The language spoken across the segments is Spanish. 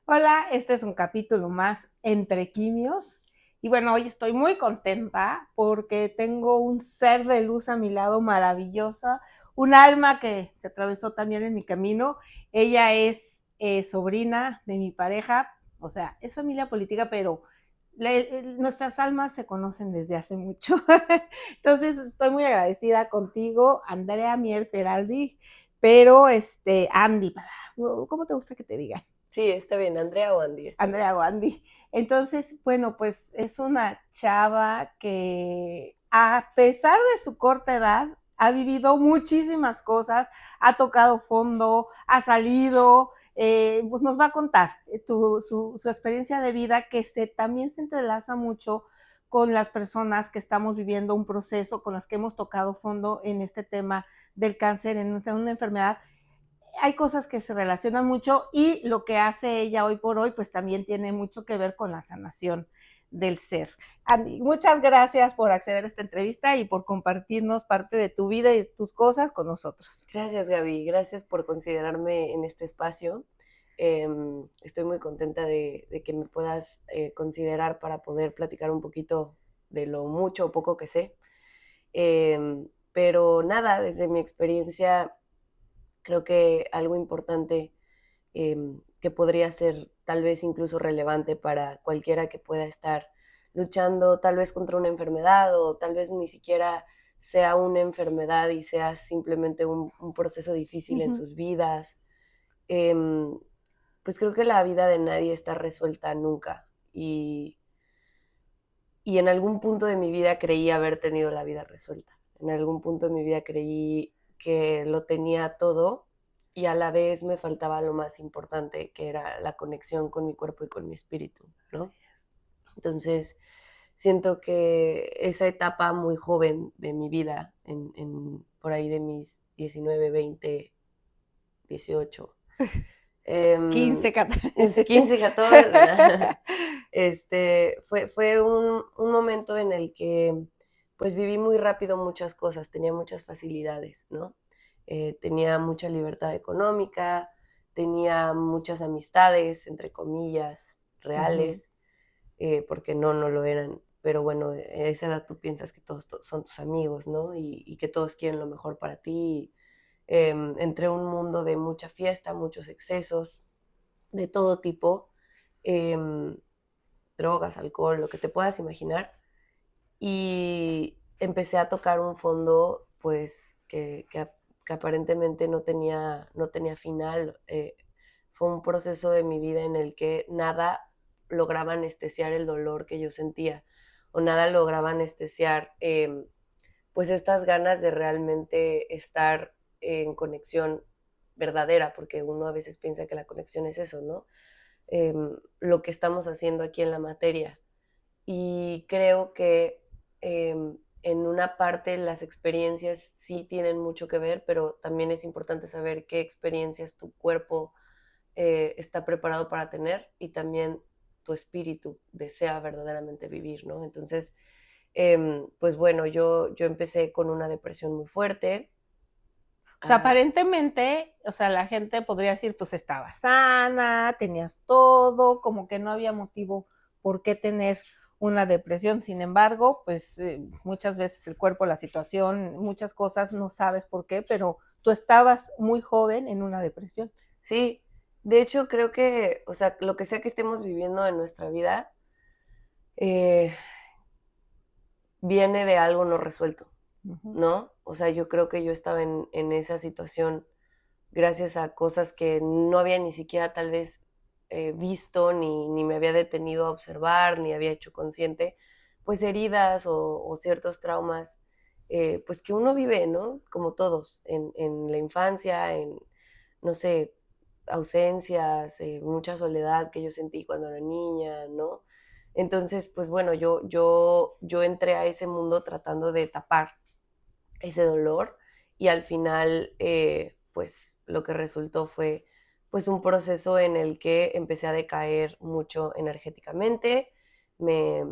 Hola, este es un capítulo más entre quimios. Y bueno, hoy estoy muy contenta porque tengo un ser de luz a mi lado maravillosa, un alma que se atravesó también en mi camino. Ella es sobrina de mi pareja, o sea, es familia política, pero nuestras almas se conocen desde hace mucho. Entonces, estoy muy agradecida contigo, Andrea Miel Peraldi, pero Andy, ¿cómo te gusta que te digan? Sí, está bien, Andrea o Andy, está bien. Andrea Gandhi. Entonces, bueno, pues es una chava que a pesar de su corta edad, ha vivido muchísimas cosas, ha tocado fondo, ha salido, pues nos va a contar su experiencia de vida que también se entrelaza mucho con las personas que estamos viviendo un proceso, con las que hemos tocado fondo en este tema del cáncer, en una enfermedad. Hay cosas que se relacionan mucho y lo que hace ella hoy por hoy pues también tiene mucho que ver con la sanación del ser. Andy, muchas gracias por acceder a esta entrevista y por compartirnos parte de tu vida y de tus cosas con nosotros. Gracias, Gaby, gracias por considerarme en este espacio. Estoy muy contenta de que me puedas considerar para poder platicar un poquito de lo mucho o poco que sé. Pero nada, desde mi experiencia, creo que algo importante que podría ser tal vez incluso relevante para cualquiera que pueda estar luchando tal vez contra una enfermedad o tal vez ni siquiera sea una enfermedad y sea simplemente un proceso difícil en Ujú. sus vidas. Em, pues creo que la vida de nadie está resuelta nunca y en algún punto de mi vida creí haber tenido la vida resuelta. En algún punto de mi vida creí que lo tenía todo y a la vez me faltaba lo más importante, que era la conexión con mi cuerpo y con mi espíritu, Así ¿no? es. Entonces, siento que esa etapa muy joven de mi vida, por ahí de mis 19, 20, 18, 15, 15, 14, fue un momento en el que pues viví muy rápido muchas cosas, tenía muchas facilidades, ¿no? Tenía mucha libertad económica, tenía muchas amistades, entre comillas, Ujú. reales, porque no lo eran, pero bueno, a esa edad tú piensas que todos son tus amigos, ¿no? Y que todos quieren lo mejor para ti. Entré a un mundo de mucha fiesta, muchos excesos, de todo tipo, em, drogas, alcohol, lo que te puedas imaginar. Y empecé a tocar un fondo, pues, que aparentemente no tenía final. Fue un proceso de mi vida en el que nada lograba anestesiar el dolor que yo sentía o nada lograba anestesiar, pues, estas ganas de realmente estar en conexión verdadera, porque uno a veces piensa que la conexión es eso, ¿no? Lo que estamos haciendo aquí en la materia. Y creo que en una parte las experiencias sí tienen mucho que ver, pero también es importante saber qué experiencias tu cuerpo está preparado para tener y también tu espíritu desea verdaderamente vivir, ¿no? Entonces, pues bueno, yo empecé con una depresión muy fuerte. O sea, Ah, aparentemente, o sea, la gente podría decir, pues estaba sana, tenías todo, como que no había motivo por qué tener una depresión. Sin embargo, pues muchas veces el cuerpo, la situación, muchas cosas no sabes por qué, pero tú estabas muy joven en una depresión. sí, de hecho creo que, o sea, lo que sea que estemos viviendo en nuestra vida, eh, viene de algo no resuelto, Ujú. ¿no? O sea, yo creo que yo estaba en esa situación gracias a cosas que no había ni siquiera tal vez visto, ni me había detenido a observar, ni había hecho consciente, pues heridas o ciertos traumas, pues que uno vive, ¿no? Como todos, en la infancia, en, no sé, ausencias, mucha soledad que yo sentí cuando era niña, ¿no? Entonces, pues bueno, yo entré a ese mundo tratando de tapar ese dolor y al final, pues lo que resultó fue pues un proceso en el que empecé a decaer mucho energéticamente, me,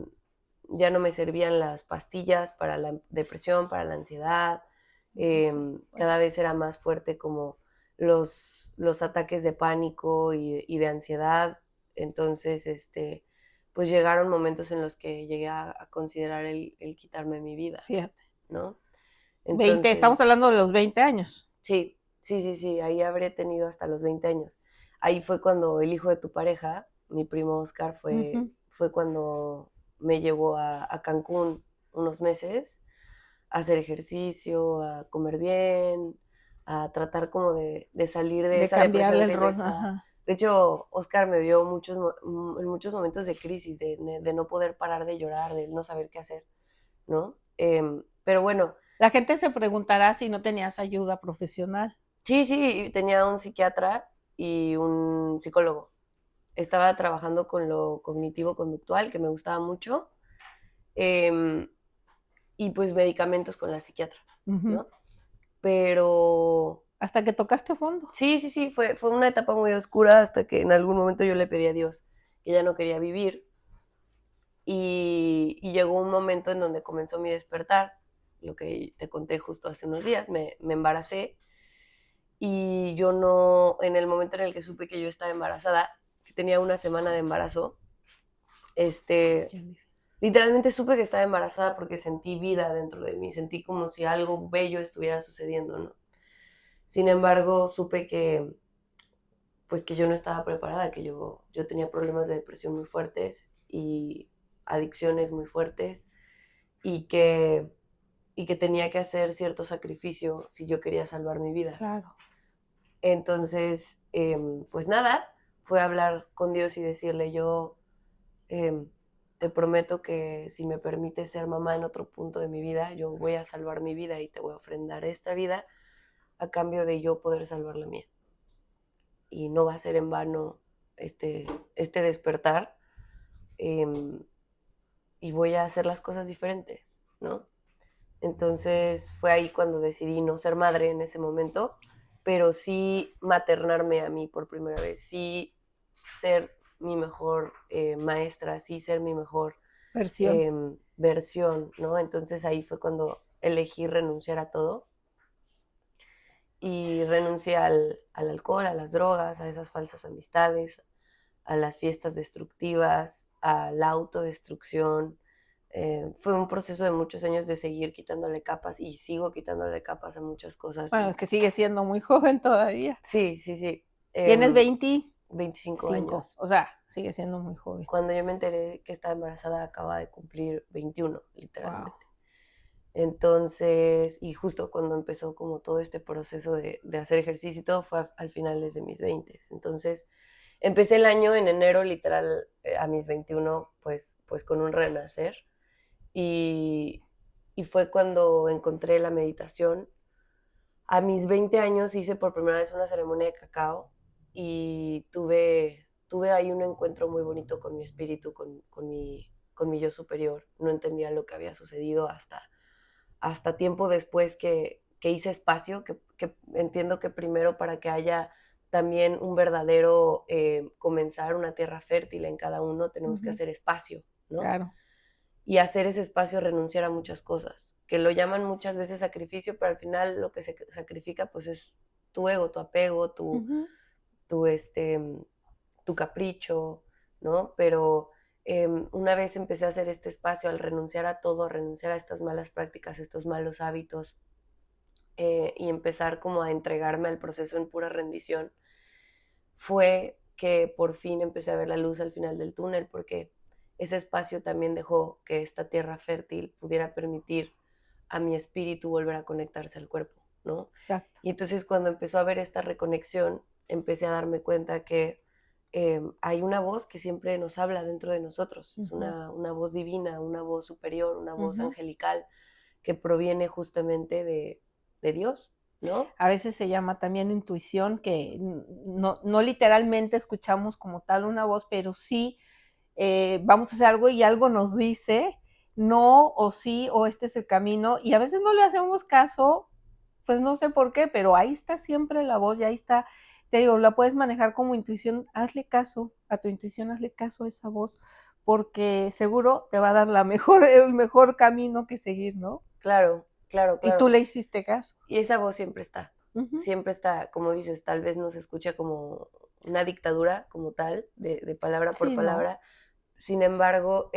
ya no me servían las pastillas para la depresión, para la ansiedad, cada vez era más fuerte como los ataques de pánico y de ansiedad, Entonces, pues llegaron momentos en los que llegué a considerar el quitarme mi vida, Fíjate. ¿no? 20, estamos Entonces, hablando de los 20 años. sí, sí, sí, sí, ahí habré tenido hasta los 20 años. Ahí fue cuando el hijo de tu pareja, mi primo Oscar, Ujú. fue cuando me llevó a Cancún unos meses a hacer ejercicio, a comer bien, a tratar como de salir de De esa depresión cambiarle el que yo rol, estaba. ajá. De hecho, Oscar me vio en muchos momentos de crisis, de no poder parar de llorar, de no saber qué hacer, ¿no? Pero bueno, La gente se preguntará si no tenías ayuda profesional. sí, sí, tenía un psiquiatra y un psicólogo. Estaba trabajando con lo cognitivo-conductual, que me gustaba mucho, em, y pues medicamentos con la psiquiatra, Ujú. ¿no? Pero Hasta que tocaste fondo. sí, sí, sí, fue una etapa muy oscura hasta que en algún momento yo le pedí a Dios que ya no quería vivir y llegó un momento en donde comenzó mi despertar, lo que te conté justo hace unos días, me embaracé y yo no, en el momento en el que supe que yo estaba embarazada, que tenía una semana de embarazo, literalmente supe que estaba embarazada porque sentí vida dentro de mí, sentí como si algo bello estuviera sucediendo, ¿no? Sin embargo, supe que, pues que yo no estaba preparada, que yo tenía problemas de depresión muy fuertes y adicciones muy fuertes y que tenía que hacer cierto sacrificio si yo quería salvar mi vida. Claro. Entonces, pues nada, fue hablar con Dios y decirle yo, te prometo que si me permites ser mamá en otro punto de mi vida, yo voy a salvar mi vida y te voy a ofrendar esta vida a cambio de yo poder salvar la mía. Y no va a ser en vano este despertar, eh, y voy a hacer las cosas diferentes, ¿no? Entonces fue ahí cuando decidí no ser madre en ese momento, pero sí maternarme a mí por primera vez, sí ser mi mejor maestra, sí ser mi mejor Versión. versión, ¿no? Entonces ahí fue cuando elegí renunciar a todo y renuncié al alcohol, a las drogas, a esas falsas amistades, a las fiestas destructivas, a la autodestrucción. Fue un proceso de muchos años de seguir quitándole capas y sigo quitándole capas a muchas cosas. Bueno, que sigue siendo muy joven todavía. Sí, sí, sí. Tienes 25 25, años. o sea, sigue siendo muy joven. Cuando yo me enteré que estaba embarazada, acaba de cumplir 21, Wow. literalmente. Entonces, y justo cuando empezó como todo este proceso de hacer ejercicio y todo fue al finales de mis 20. Entonces, empecé el año en enero, literal, a mis 21, pues con un renacer. Y, y fue cuando encontré la meditación. A mis 20 años hice por primera vez una ceremonia de cacao y tuve ahí un encuentro muy bonito con mi espíritu, con mi yo superior. No entendía lo que había sucedido hasta tiempo después que hice espacio, que entiendo que primero para que haya también un verdadero comenzar una tierra fértil en cada uno, tenemos que hacer espacio, ¿no? Claro. Y hacer ese espacio renunciar a muchas cosas, que lo llaman muchas veces sacrificio, pero al final lo que se sacrifica pues es tu ego, tu apego, tu, este, tu capricho, ¿no? Pero una vez empecé a hacer este espacio al renunciar a todo, a renunciar a estas malas prácticas, estos malos hábitos, y empezar como a entregarme al proceso en pura rendición, fue que por fin empecé a ver la luz al final del túnel, porque ese espacio también dejó que esta tierra fértil pudiera permitir a mi espíritu volver a conectarse al cuerpo, ¿no? Exacto. Y entonces cuando empezó a haber esta reconexión, empecé a darme cuenta que hay una voz que siempre nos habla dentro de nosotros, es una voz divina, una voz superior, una voz angelical que proviene justamente de Dios, ¿no? A veces se llama también intuición, que no literalmente escuchamos como tal una voz, pero sí vamos a hacer algo y algo nos dice no o sí o este es el camino y a veces no le hacemos caso, pues no sé por qué, pero ahí está siempre la voz y ahí está, te digo, la puedes manejar como intuición, hazle caso a tu intuición, hazle caso a esa voz, porque seguro te va a dar el mejor camino que seguir, ¿no? Claro, claro, Y tú claro. le hiciste caso. Y esa voz siempre Uh -huh. siempre está, como dices, tal vez no se escucha una dictadura como tal, de palabra por Sí, no, palabra. Sin embargo,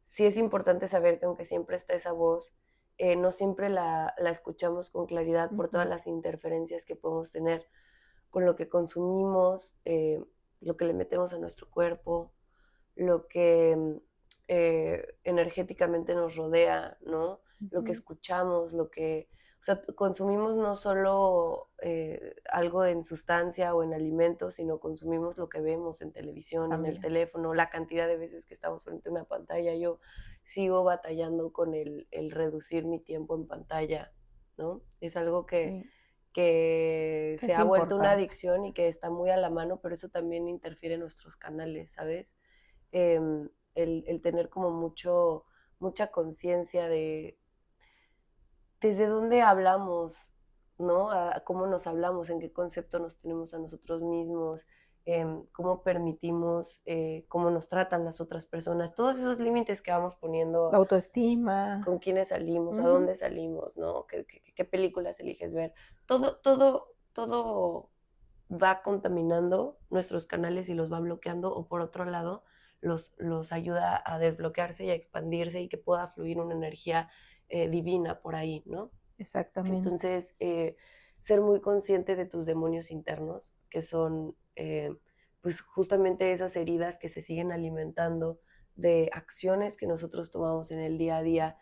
sí es importante saber que aunque siempre está esa voz, no siempre la escuchamos con claridad por todas ujú, las interferencias que podemos tener con lo que consumimos, lo que le metemos a nuestro cuerpo, lo que energéticamente nos rodea, ¿no? Lo que ujú, escuchamos, o sea, consumimos no solo algo en sustancia o en alimentos, sino consumimos lo que vemos en televisión, en el también, teléfono, la cantidad de veces que estamos frente a una pantalla. Yo sigo batallando con el reducir mi tiempo en pantalla, ¿no? Es algo sí, que que se es ha vuelto una importante. adicción y que está muy a la mano, pero eso también interfiere en nuestros canales, ¿sabes? El tener como mucha conciencia de desde dónde hablamos, ¿no? A cómo nos hablamos, en qué concepto nos tenemos a nosotros mismos, cómo permitimos, cómo nos tratan las otras personas, todos esos límites que vamos poniendo, La autoestima, con quiénes salimos, a ujú, dónde salimos, ¿no? ¿Qué películas eliges ver? Todo va contaminando nuestros canales y los va bloqueando, o por otro lado, los ayuda a desbloquearse y a expandirse y que pueda fluir una energía divina por ahí, ¿no? exactamente. Entonces, ser muy consciente de tus demonios internos, que son pues justamente esas heridas que se siguen alimentando de acciones que nosotros tomamos en el día a día,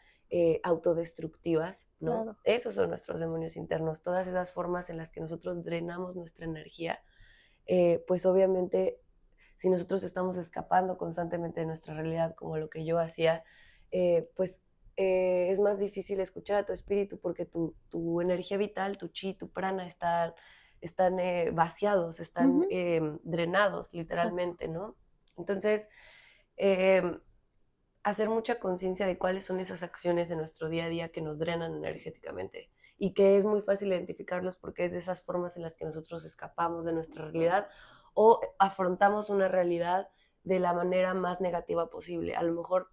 autodestructivas, ¿no? Claro. Esos son nuestros demonios internos, todas esas formas en las que nosotros drenamos nuestra energía, pues obviamente si nosotros estamos escapando constantemente de nuestra realidad, como lo que yo hacía, pues es más difícil escuchar a tu espíritu porque tu energía vital, tu chi, tu prana están vaciados, están Ujú, drenados exacto. literalmente, ¿no? Entonces, eh, hacer mucha conciencia de cuáles son esas acciones de nuestro día a día que nos drenan energéticamente y que es muy fácil identificarlos porque es de esas formas en las que nosotros escapamos de nuestra realidad o afrontamos una realidad de la manera más negativa posible. A lo mejor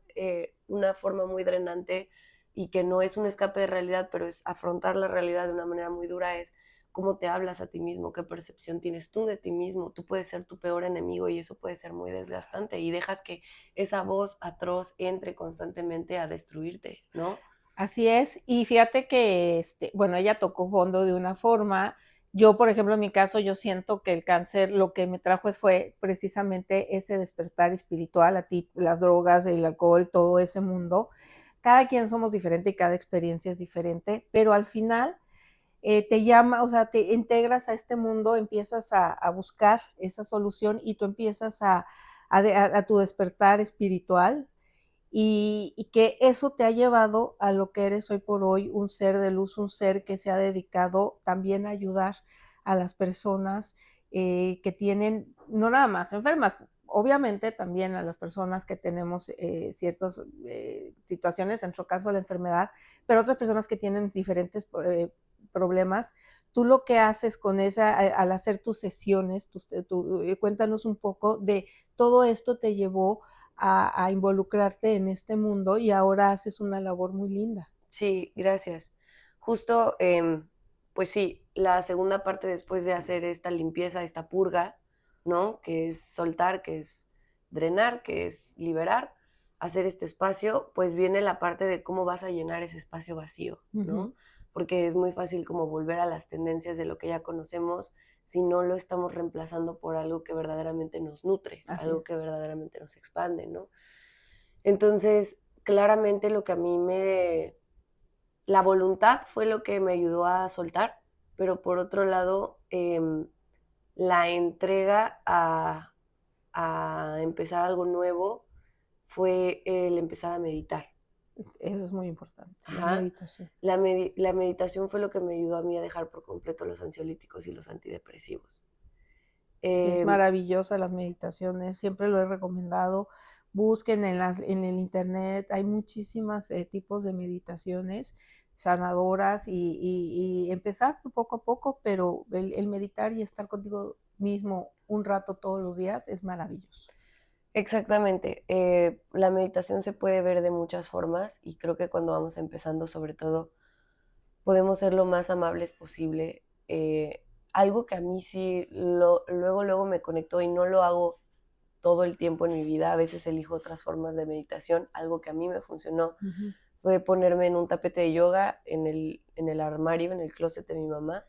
una forma muy drenante y que no es un escape de realidad, pero es afrontar la realidad de una manera muy dura, es cómo te hablas a ti mismo, qué percepción tienes tú de ti mismo. Tú puedes ser tu peor enemigo y eso puede ser muy desgastante y dejas que esa voz atroz entre constantemente a destruirte, ¿no? Así es, y fíjate que, bueno, ella tocó fondo de una forma. Yo, por ejemplo, en mi caso, yo siento que el cáncer lo que me trajo fue precisamente ese despertar espiritual, a ti, las drogas, el alcohol, todo ese mundo. Cada quien somos diferente y cada experiencia es diferente, pero al final te llama, o sea, te integras a este mundo, empiezas a buscar esa solución y tú empiezas a tu despertar espiritual y que eso te ha llevado a lo que eres hoy por hoy, un ser de luz, un ser que se ha dedicado también a ayudar a las personas que tienen, no nada más enfermas, obviamente también a las personas que tenemos ciertas situaciones, en nuestro caso la enfermedad, pero otras personas que tienen diferentes problemas. Tú lo que haces con esa, al hacer tus sesiones, cuéntanos un poco de todo esto te llevó a involucrarte en este mundo y ahora haces una labor muy linda. Sí, gracias. Justo, pues sí, la segunda parte después de hacer esta limpieza, esta purga, ¿no? Que es soltar, que es drenar, que es liberar, hacer este espacio, pues viene la parte de cómo vas a llenar ese espacio vacío, Uh ¿no? -huh. Porque es muy fácil como volver a las tendencias de lo que ya conocemos si no lo estamos reemplazando por algo que verdaderamente nos nutre, Así algo es. que verdaderamente nos expande, ¿no? Entonces, claramente lo que a mí la voluntad fue lo que me ayudó a soltar, pero por otro lado, la entrega a empezar algo nuevo fue el empezar a meditar. Eso es muy importante, la Ajá. meditación. La meditación fue lo que me ayudó a mí a dejar por completo los ansiolíticos y los antidepresivos. Sí, es Eh, maravillosa las meditaciones, siempre lo he recomendado. Busquen en el internet, hay muchísimos tipos de meditaciones sanadoras y empezar poco a poco, pero el meditar y estar contigo mismo un rato todos los días es maravilloso. Exactamente. La meditación se puede ver de muchas formas y creo que cuando vamos empezando, sobre todo, podemos ser lo más amables posible algo que a mí sí luego me conectó y no lo hago todo el tiempo en mi vida, a veces elijo otras formas de meditación, algo que a mí me funcionó fue ponerme en un tapete de yoga en el armario, en el closet de mi mamá,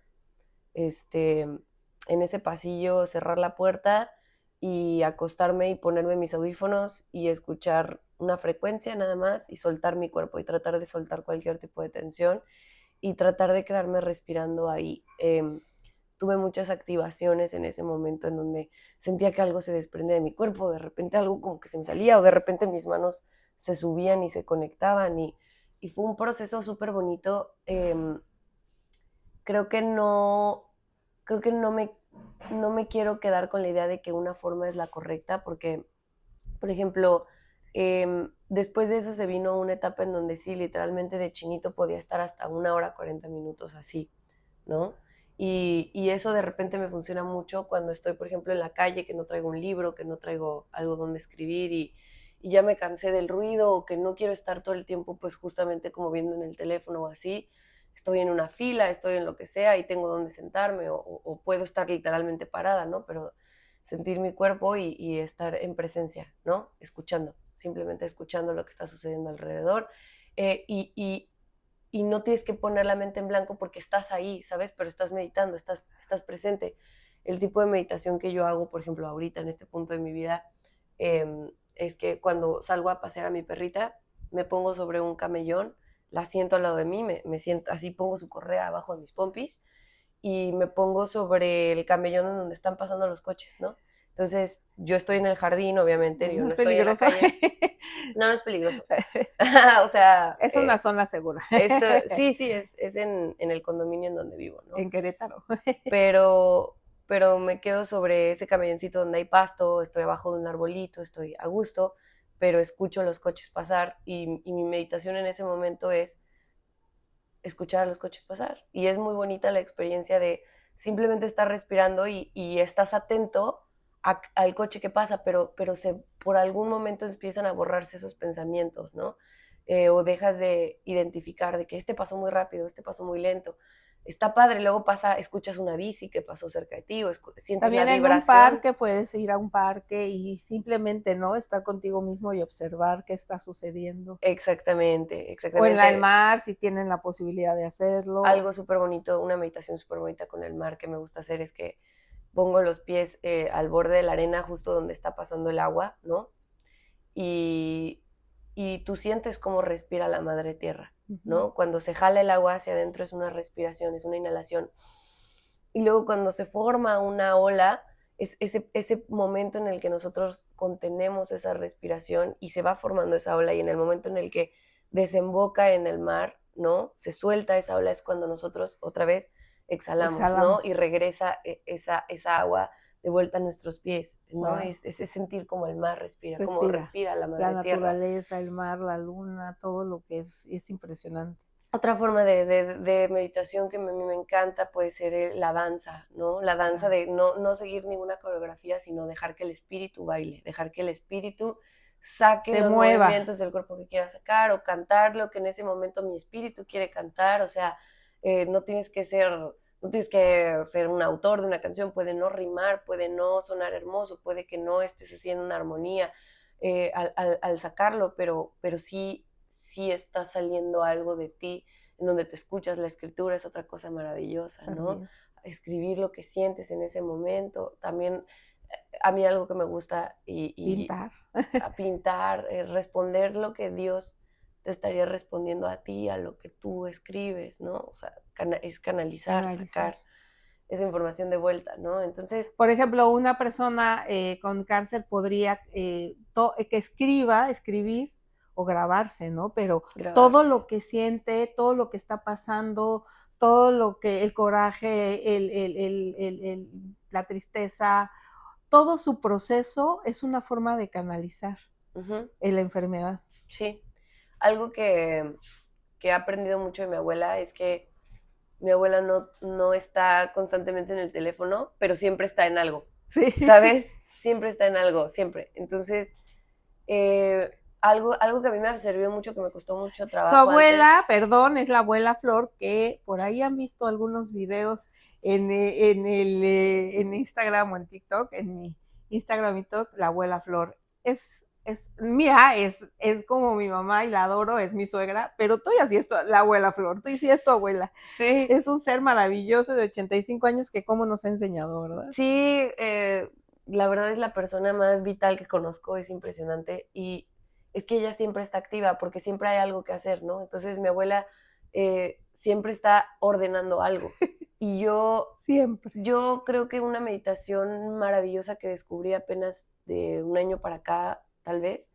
en ese pasillo, cerrar la puerta y acostarme y ponerme mis audífonos y escuchar una frecuencia nada más y soltar mi cuerpo y tratar de soltar cualquier tipo de tensión y tratar de quedarme respirando ahí. Tuve muchas activaciones en ese momento en donde sentía que algo se desprendía de mi cuerpo, de repente algo como que se me salía o de repente mis manos se subían y se conectaban y fue un proceso súper bonito. Creo que no, creo que no me quiero quedar con la idea de que una forma es la correcta porque, por ejemplo, después de eso se vino una etapa en donde sí, literalmente de chinito podía estar hasta 1 hora 40 minutos así, ¿no? Y eso de repente me funciona mucho cuando estoy, por ejemplo, en la calle, que no traigo un libro, que no traigo algo donde escribir y ya me cansé del ruido o que no quiero estar todo el tiempo pues justamente como viendo en el teléfono o así. Estoy en una fila, estoy en lo que sea y tengo donde sentarme o puedo estar literalmente parada, ¿no? Pero sentir mi cuerpo y estar en presencia, ¿no? Escuchando, simplemente escuchando lo que está sucediendo alrededor. Eh, y, y, y no tienes que poner la mente en blanco porque estás ahí, ¿sabes? Pero estás meditando, estás presente. El tipo de meditación que yo hago, por ejemplo, ahorita en este punto de mi vida, es que cuando salgo a pasear a mi perrita, me pongo sobre un camellón, la siento al lado de mí, me siento así, pongo su correa abajo de mis pompis y me pongo sobre el camellón en donde están pasando los coches, ¿no? Entonces, yo estoy en el jardín, obviamente, yo No no es estoy en la peligroso. calle. No, no es peligroso. O sea, Es una zona segura. sí, es en el condominio en donde vivo, ¿no? En Querétaro. Pero, pero me quedo sobre ese camelloncito donde hay pasto, estoy abajo de un arbolito, estoy a gusto, pero escucho los coches pasar y mi meditación en ese momento es escuchar a los coches pasar. Y es muy bonita la experiencia de simplemente estar respirando y estás atento al coche que pasa, pero por algún momento empiezan a borrarse esos pensamientos, ¿no? O dejas de identificar de que este pasó muy rápido, este pasó muy lento. Está padre, luego pasa, escuchas una bici que pasó cerca de ti o sientes la También en un vibración. parque puedes ir a un parque y simplemente, ¿no? Estar contigo mismo y observar qué está sucediendo. Exactamente, O en el exactamente. mar, si tienen la posibilidad de hacerlo. Algo súper bonito, una meditación súper bonita con el mar que me gusta hacer es que pongo los pies al borde de la arena, justo donde está pasando el agua, ¿no? Y, y tú sientes cómo respira la madre tierra, ¿no? Cuando se jala el agua hacia adentro es una respiración, es una inhalación. Y luego cuando se forma una ola, es ese momento en el que nosotros contenemos esa respiración y se va formando esa ola y en el momento en el que desemboca en el mar, ¿no? Se suelta esa ola es cuando nosotros otra vez exhalamos, ¿no? Y Exhalamos. regresa esa agua de vuelta a nuestros pies, ¿no? Wow. Es sentir como el mar respira, como Respira. respira la La madre tierra. naturaleza, el mar, la luna, todo lo que es impresionante. Otra forma de meditación que a mí me encanta puede ser la danza, ¿no? La danza Claro. de no seguir ninguna coreografía, sino dejar que el espíritu baile, dejar que el espíritu saque Se los mueva. movimientos del cuerpo que quiera sacar o cantar lo que en ese momento mi espíritu quiere cantar, o sea, no tienes que ser un autor de una canción, puede no rimar, puede no sonar hermoso, puede que no estés haciendo una armonía al sacarlo, pero sí está saliendo algo de ti en donde te escuchas, la escritura es otra cosa maravillosa, ¿no? También. Escribir lo que sientes en ese momento, también a mí algo que me gusta y Pintar. a pintar, responder lo que Dios te estaría respondiendo a ti, a lo que tú escribes, ¿no? O sea, es canalizar, Canalizar. sacar esa información de vuelta, ¿no? Entonces, Por ejemplo, una persona con cáncer podría que escribir o grabarse, ¿no? Pero todo grabarse. lo que siente, todo lo que está pasando, todo lo que, el coraje, la tristeza, todo su proceso es una forma de canalizar Ujú. la enfermedad. Sí, algo que he aprendido mucho de mi abuela es que mi abuela no está constantemente en el teléfono, pero siempre está en algo, Sí. ¿sabes? Siempre está en algo, siempre. Entonces, eh, algo que a mí me sirvió mucho, que me costó mucho Su trabajo abuela, antes. perdón, es la abuela Flor, que por ahí han visto algunos videos en Instagram o en TikTok, en mi Instagram y TikTok, la abuela Flor. Mía, es como mi mamá y la adoro, es mi suegra, pero tú ya sí es la abuela Flor, tú sí es tu abuela. Sí, Es un ser maravilloso de 85 años que cómo nos ha enseñado, ¿verdad? sí, la verdad es la persona más vital que conozco, es impresionante y es que ella siempre está activa porque siempre hay algo que hacer, ¿no? Entonces mi abuela siempre está ordenando algo y Siempre. yo creo que una meditación maravillosa que descubrí apenas de un año para acá, tal vez,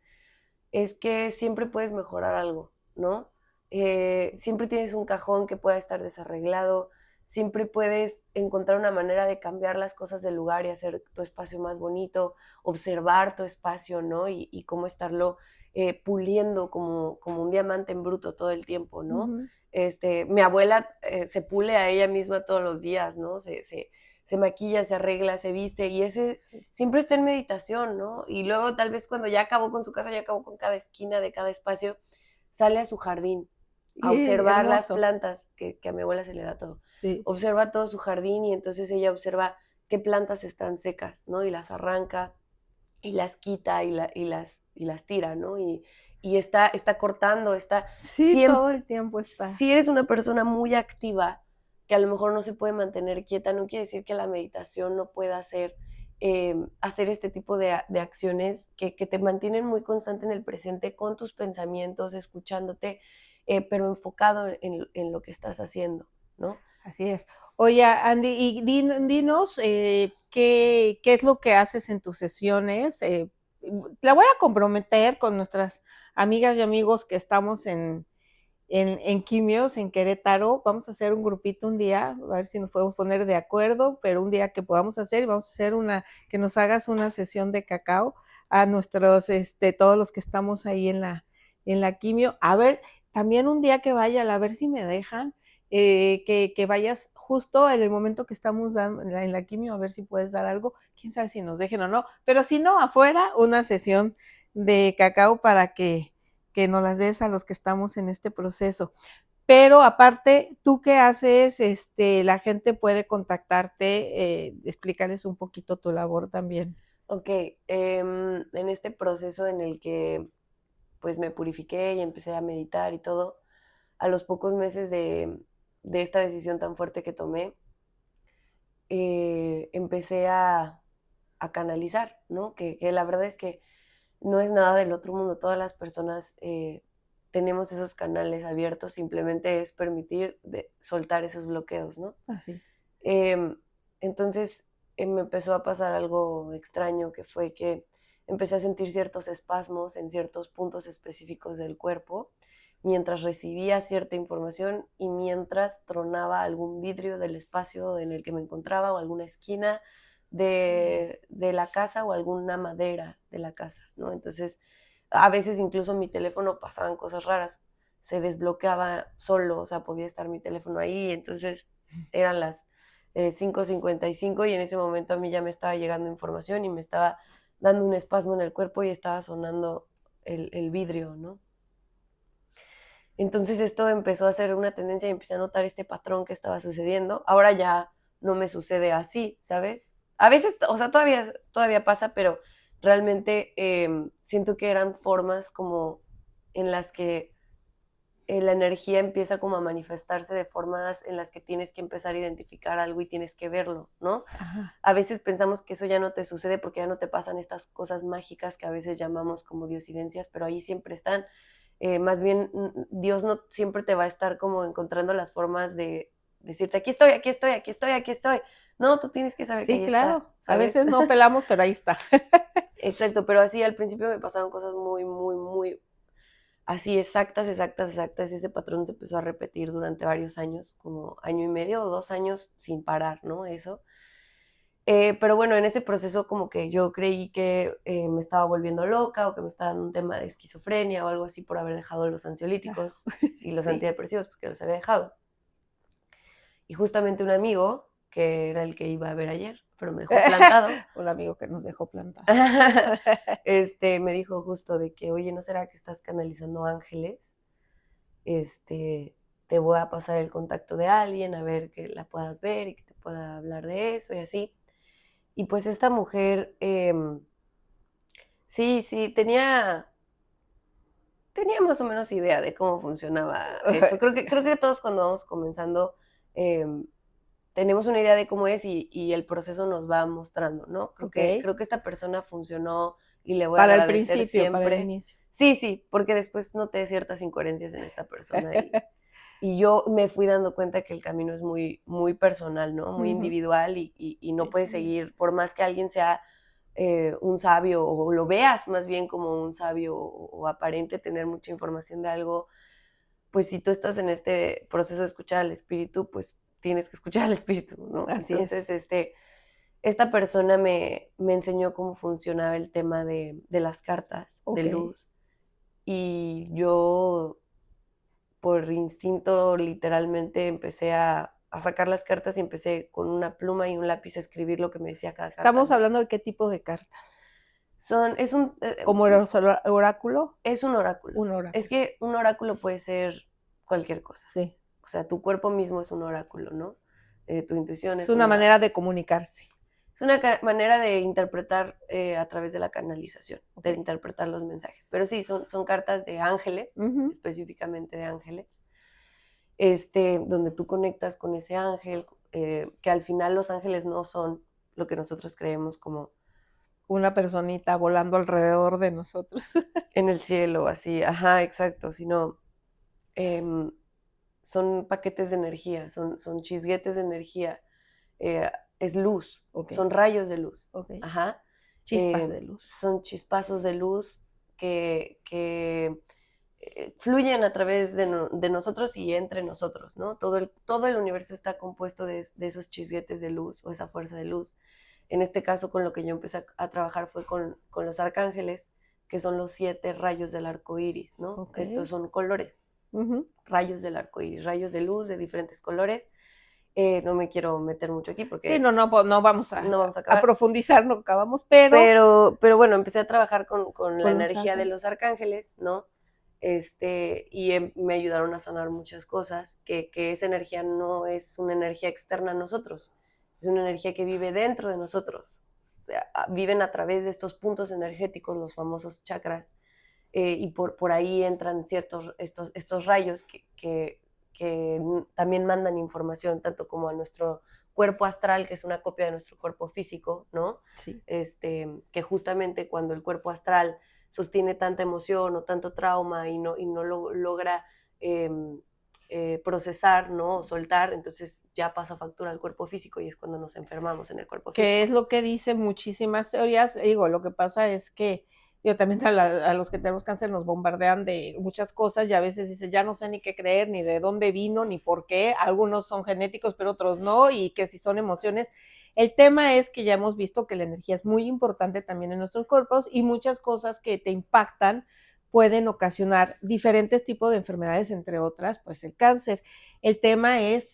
es que siempre puedes mejorar algo, ¿no? Sí. Siempre tienes un cajón que pueda estar desarreglado, siempre puedes encontrar una manera de cambiar las cosas del lugar y hacer tu espacio más bonito, observar tu espacio, ¿no? Y cómo estarlo puliendo como un diamante en bruto todo el tiempo, ¿no? Ujú. Mi abuela se pule a ella misma todos los días, ¿no? Se maquilla, se arregla, se viste y ese Sí. siempre está en meditación, ¿no? Y luego tal vez cuando ya acabó con su casa, ya acabó con cada esquina de cada espacio, sale a su jardín a Y observar las hermoso. plantas, que a mi abuela se le da todo. Sí. Observa todo su jardín y entonces ella observa qué plantas están secas, ¿no? Y las arranca y las quita y las tira, ¿no? Y está cortando, Sí, siempre, todo el tiempo está. si eres una persona muy activa, que a lo mejor no se puede mantener quieta, no quiere decir que la meditación no pueda hacer este tipo de acciones que te mantienen muy constante en el presente con tus pensamientos, escuchándote, pero enfocado en lo que estás haciendo, ¿no? Así es. Oye, Andy, y dinos qué es lo que haces en tus sesiones. La voy a comprometer con nuestras amigas y amigos que estamos en Quimios, en Querétaro. Vamos a hacer un grupito un día, a ver si nos podemos poner de acuerdo, pero un día que podamos hacer, vamos a hacer que nos hagas una sesión de cacao a nuestros, todos los que estamos ahí en la quimio. A ver, también un día que vaya, a ver si me dejan, que vayas justo en el momento que estamos en la quimio, a ver si puedes dar algo. Quién sabe si nos dejen o no, pero si no, afuera, una sesión de cacao para que nos las des a los que estamos en este proceso. Pero aparte, ¿tú qué haces? La gente puede contactarte, explícales un poquito tu labor también. Ok, en este proceso en el que pues me purifiqué y empecé a meditar y todo, a los pocos meses de esta decisión tan fuerte que tomé, empecé a canalizar, ¿no? Que la verdad es que no es nada del otro mundo, todas las personas tenemos esos canales abiertos, simplemente es permitir soltar esos bloqueos, ¿no? Así. Em, entonces me empezó a pasar algo extraño, que fue que empecé a sentir ciertos espasmos en ciertos puntos específicos del cuerpo mientras recibía cierta información y mientras tronaba algún vidrio del espacio en el que me encontraba o alguna esquina de la casa o alguna madera de la casa, ¿no? Entonces, a veces incluso mi teléfono pasaban cosas raras, se desbloqueaba solo, o sea, podía estar mi teléfono ahí, entonces eran las 5:55 y en ese momento a mí ya me estaba llegando información y me estaba dando un espasmo en el cuerpo y estaba sonando el vidrio, ¿no? Entonces esto empezó a ser una tendencia y empecé a notar este patrón que estaba sucediendo. Ahora ya no me sucede así, ¿sabes? A veces, o sea, todavía pasa, pero realmente siento que eran formas como en las que la energía empieza como a manifestarse de formas en las que tienes que empezar a identificar algo y tienes que verlo, ¿no? Ajá. A veces pensamos que eso ya no te sucede porque ya no te pasan estas cosas mágicas que a veces llamamos como diosidencias, pero ahí siempre están. Más bien, Dios no siempre te va a estar como encontrando las formas de decirte, aquí estoy, aquí estoy, aquí estoy, aquí estoy. No, tú tienes que saber que Sí, ahí está, claro. A ¿sabes? veces no pelamos, pero ahí está. Exacto, pero así al principio me pasaron cosas muy, muy, muy así exactas, exactas, exactas. Ese patrón se empezó a repetir durante varios años, como año y medio o 2 años sin parar, ¿no? Eso. Pero bueno, en ese proceso como que yo creí que me estaba volviendo loca o que me estaba dando un tema de esquizofrenia o algo así por haber dejado los Claro. ansiolíticos y los Sí. antidepresivos porque los había dejado. Y justamente un amigo, que era el que iba a ver ayer, pero me dejó plantado. Un amigo que nos dejó plantado. Me dijo justo de que, oye, ¿no será que estás canalizando ángeles? Te voy a pasar el contacto de alguien, a ver que la puedas ver y que te pueda hablar de eso y así. Y pues esta mujer, sí, tenía más o menos idea de cómo funcionaba esto. Creo que todos cuando vamos comenzando tenemos una idea de cómo es y el proceso nos va mostrando, ¿no? Creo que esta persona funcionó y le voy a agradecer principio, siempre. para el inicio. Sí, porque después noté ciertas incoherencias en esta persona y yo me fui dando cuenta que el camino es muy, muy personal, ¿no? Muy individual y no puedes seguir, por más que alguien sea un sabio o lo veas más bien como un sabio o aparente tener mucha información de algo, pues si tú estás en este proceso de escuchar al espíritu, pues tienes que escuchar al espíritu, ¿no? Así Entonces, es. esta persona me enseñó cómo funcionaba el tema de las cartas de luz y yo por instinto literalmente empecé a sacar las cartas y empecé con una pluma y un lápiz a escribir lo que me decía cada carta. Estamos hablando de qué tipo de cartas. Es un... ¿Como oráculo? Es un oráculo. Un oráculo. Es que un oráculo puede ser cualquier cosa. Sí. O sea, tu cuerpo mismo es un oráculo, ¿no? Tu intuición es una manera de comunicarse. Es una manera de interpretar a través de la canalización, de interpretar los mensajes. Pero sí, son cartas de ángeles, específicamente de ángeles, donde tú conectas con ese ángel, que al final los ángeles no son lo que nosotros creemos como una personita volando alrededor de nosotros. En el cielo, así, ajá, exacto, sino son paquetes de energía, son chisguetes de energía, es luz, son rayos de luz, ajá. Chispas de luz. Son chispazos de luz que fluyen a través de nosotros y entre nosotros, ¿no? Todo el universo está compuesto de esos chisguetes de luz o esa fuerza de luz. En este caso, con lo que yo empecé a trabajar fue con los arcángeles, que son los 7 rayos del arco iris, ¿no? Estos son colores, rayos del arco iris, rayos de luz de diferentes colores. No me quiero meter mucho aquí porque... Sí, no vamos a profundizar, no acabamos, pero bueno, empecé a trabajar con la energía de los arcángeles, ¿no? Y me ayudaron a sanar muchas cosas, que esa energía no es una energía externa a nosotros, es una energía que vive dentro de nosotros. O sea, viven a través de estos puntos energéticos, los famosos chakras, y por ahí entran estos rayos que también mandan información, tanto como a nuestro cuerpo astral, que es una copia de nuestro cuerpo físico, ¿no? Sí. Que justamente cuando el cuerpo astral sostiene tanta emoción o tanto trauma y no lo logra procesar, ¿no? O soltar, entonces ya pasa factura al cuerpo físico y es cuando nos enfermamos en el cuerpo físico. Que es lo que dicen muchísimas teorías. Digo, lo que pasa es que yo también a los que tenemos cáncer nos bombardean de muchas cosas y a veces dice, ya no sé ni qué creer, ni de dónde vino, ni por qué. Algunos son genéticos, pero otros no, y que si son emociones. El tema es que ya hemos visto que la energía es muy importante también en nuestros cuerpos y muchas cosas que te impactan pueden ocasionar diferentes tipos de enfermedades, entre otras, pues el cáncer. El tema es,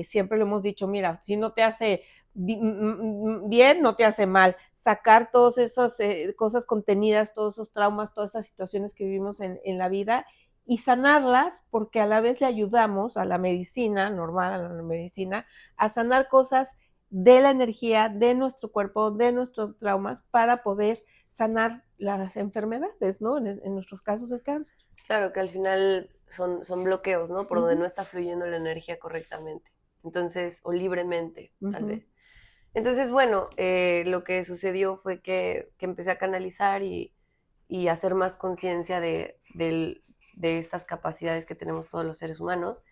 siempre lo hemos dicho, mira, si no te hace bien, no te hace mal. Sacar todas esas cosas contenidas, todos esos traumas, todas esas situaciones que vivimos en la vida y sanarlas, porque a la vez le ayudamos a la medicina normal, a la medicina, a sanar cosas de la energía, de nuestro cuerpo, de nuestros traumas, para poder sanar las enfermedades, ¿no? En nuestros casos el cáncer. Claro, que al final son bloqueos, ¿no? Por donde no está fluyendo la energía correctamente. Entonces, o libremente, tal vez. Entonces, bueno, lo que sucedió fue que empecé a canalizar y hacer más conciencia de estas capacidades que tenemos todos los seres humanos.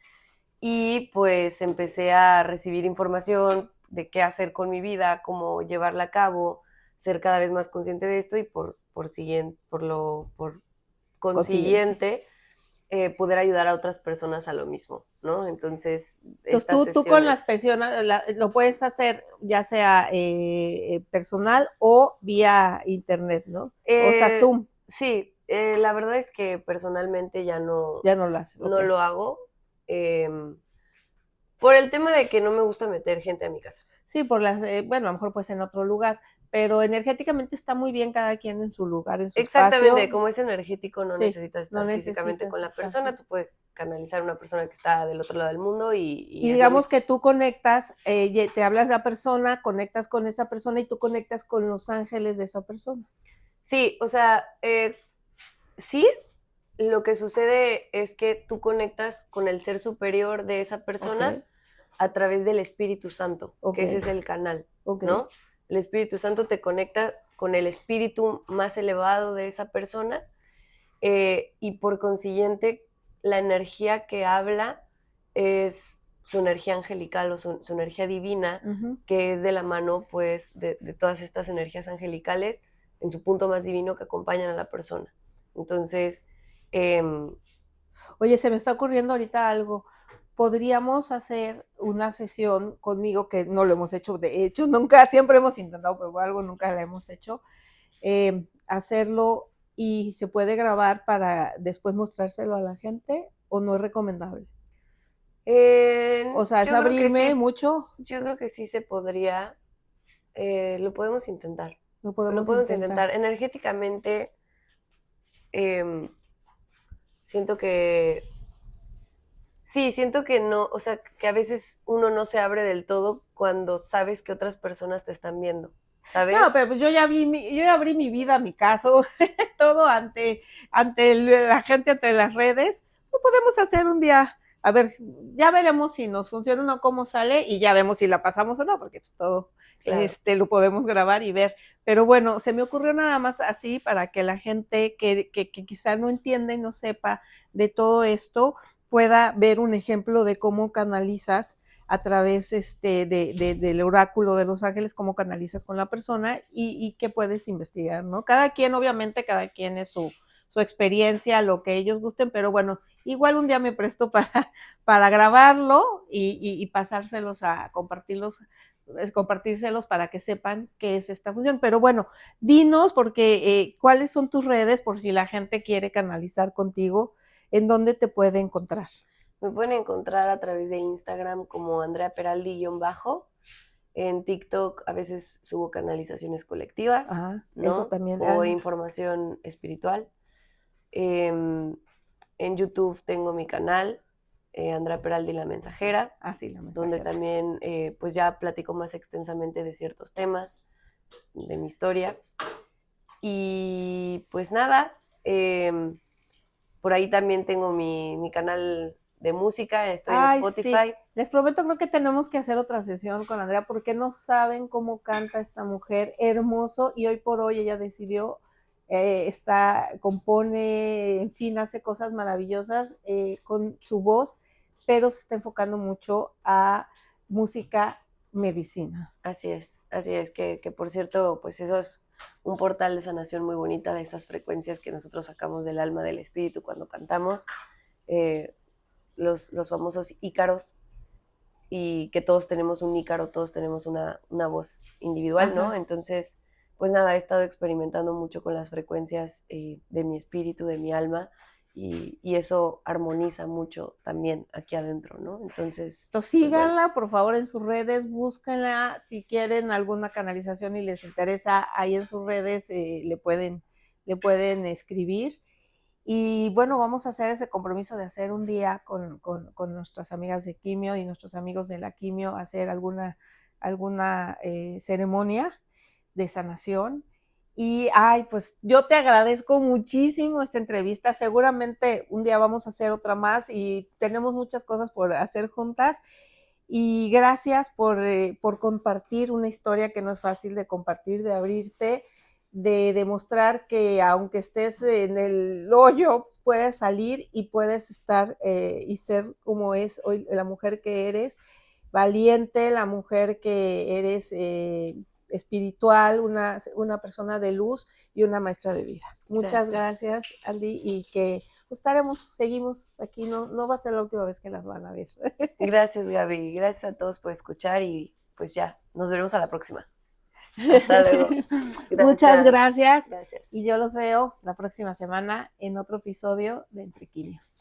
Y pues empecé a recibir información de qué hacer con mi vida, cómo llevarla a cabo, ser cada vez más consciente de esto y por consiguiente poder ayudar a otras personas a lo mismo, ¿no? Entonces tú con las personas lo puedes hacer ya sea personal o vía internet, ¿no? O sea, Zoom. Sí, la verdad es que personalmente ya no lo haces. No lo hago por el tema de que no me gusta meter gente a mi casa. Sí, por las, bueno, a lo mejor pues en otro lugar, pero energéticamente está muy bien cada quien en su lugar, en su Exactamente, espacio. como es energético, no Sí, necesitas no estar físicamente con necesitas la estar persona, tú físico. puedes canalizar a una persona que está del otro lado del mundo y Y es lo digamos mismo. que tú conectas, te hablas la persona, conectas con esa persona y tú conectas con los ángeles de esa persona. Sí, o sea, sí, lo que sucede es que tú conectas con el ser superior de esa persona Ok, a través del Espíritu Santo, ok, que ese es el canal, ok. ¿no? El Espíritu Santo te conecta con el espíritu más elevado de esa persona y por consiguiente la energía que habla es su energía angelical o su energía divina, Ujú. que es de la mano pues de todas estas energías angelicales en su punto más divino que acompañan a la persona. Entonces, Oye, se me está ocurriendo ahorita algo. Podríamos hacer una sesión conmigo, que no lo hemos hecho, de hecho, nunca, siempre hemos intentado, pero por algo nunca la hemos hecho. Hacerlo y se puede grabar para después mostrárselo a la gente o no es recomendable. O sea, es yo creo que abrirme sí, mucho, yo creo que sí se podría, lo podemos intentar. lo Lo podemos podemos intentar. intentar. Energéticamente, eh, siento que sí, siento que no, o sea, que a veces uno no se abre del todo cuando sabes que otras personas te están viendo, No, ¿sabes? pero pues yo ya abrí mi vida, mi caso, todo ante la gente, ante las redes. Lo podemos hacer un día. A ver, ya veremos si nos funciona o no, cómo sale, y ya vemos si la pasamos o no, porque pues todo Claro. lo podemos grabar y ver. Pero bueno, se me ocurrió nada más así para que la gente que quizá no entienda y no sepa de todo esto pueda ver un ejemplo de cómo canalizas a través del oráculo de los ángeles, cómo canalizas con la persona y qué puedes investigar, ¿no? Cada quien, obviamente, cada quien es su experiencia, lo que ellos gusten, pero bueno, igual un día me presto para grabarlo y pasárselos a compartírselos para que sepan qué es esta función. Pero bueno, dinos, porque cuáles son tus redes por si la gente quiere canalizar contigo, en dónde te puede encontrar. Me pueden encontrar a través de Instagram como Andrea Peraldi-bajo. En TikTok a veces subo canalizaciones colectivas, Ajá, eso ¿no? también. O información espiritual. En YouTube tengo mi canal, Andrea Peraldi La Mensajera, Sí, la donde mensajera. también pues ya platico más extensamente de ciertos temas de mi historia. Y pues nada, por ahí también tengo mi canal de música, estoy en Ay, sí. Spotify. Les prometo, creo que tenemos que hacer otra sesión con Andrea porque no saben cómo canta esta mujer, hermoso, y hoy por hoy ella decidió, compone, en fin, hace cosas maravillosas con su voz, pero se está enfocando mucho a música medicina. Así es, que por cierto, pues eso es un portal de sanación muy bonita de esas frecuencias que nosotros sacamos del alma, del espíritu cuando cantamos, eh, los famosos ícaros, y que todos tenemos un ícaro, todos tenemos una voz individual, ¿no? Ajá. Entonces, pues nada, he estado experimentando mucho con las frecuencias de mi espíritu, de mi alma, y eso armoniza mucho también aquí adentro, ¿no? Entonces, Entonces, pues bueno. síganla, por favor, en sus redes, búsquenla. Si quieren alguna canalización y les interesa, ahí en sus redes le pueden escribir. Y bueno, vamos a hacer ese compromiso de hacer un día con nuestras amigas de quimio y nuestros amigos de la quimio, hacer alguna ceremonia de sanación. Y, ay, pues yo te agradezco muchísimo esta entrevista. Seguramente un día vamos a hacer otra más y tenemos muchas cosas por hacer juntas. Y gracias por compartir una historia que no es fácil de compartir, de abrirte, de demostrar que aunque estés en el hoyo, puedes salir y puedes estar y ser como es hoy la mujer que eres, valiente, la mujer que eres espiritual, una persona de luz y una maestra de vida. Muchas Gracias. gracias, Andy, y que seguimos aquí, no va a ser la última vez que las van a ver. Gracias, Gaby. Gracias a todos por escuchar y pues ya, nos veremos a la próxima. Hasta luego. Muchas Gracias. gracias Gracias. y yo los veo la próxima semana en otro episodio de Entre Quimios.